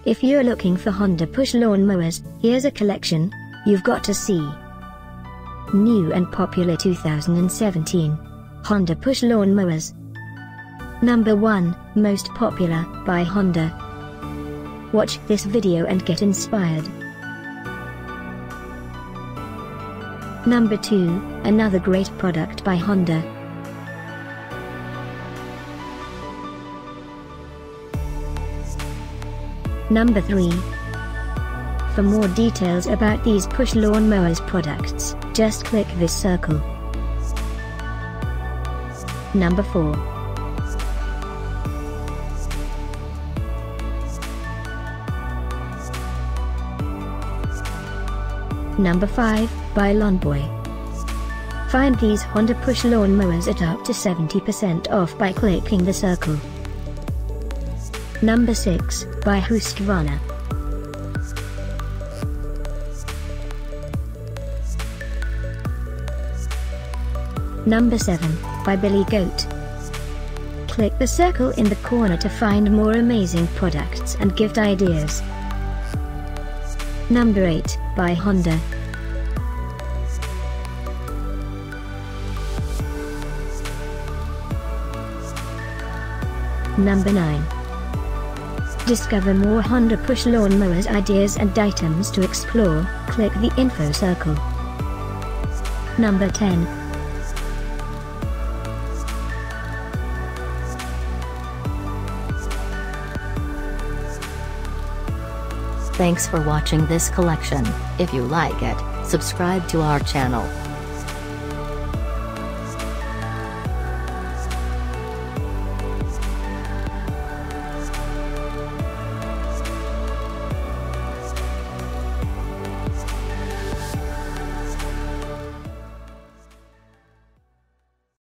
If you're looking for Honda push lawn mowers, here's a collection you've got to see. New and popular 2017 Honda push lawn mowers. Number 1, most popular, by Honda. Watch this video and get inspired. Number 2, another great product by Honda. Number 3. For more details about these push lawn mowers products, just click this circle. Number 4. Number 5, by Lawnboy. Find these Honda push lawn mowers at up to 70% off by clicking the circle. Number 6, by Husqvarna. Number 7, by Billy Goat. Click the circle in the corner to find more amazing products and gift ideas. Number 8, by Honda. Number 9. Discover more Honda push lawn mowers ideas and items to explore, click the info circle. Number 10. Thanks for watching this collection. If you like it, subscribe to our channel.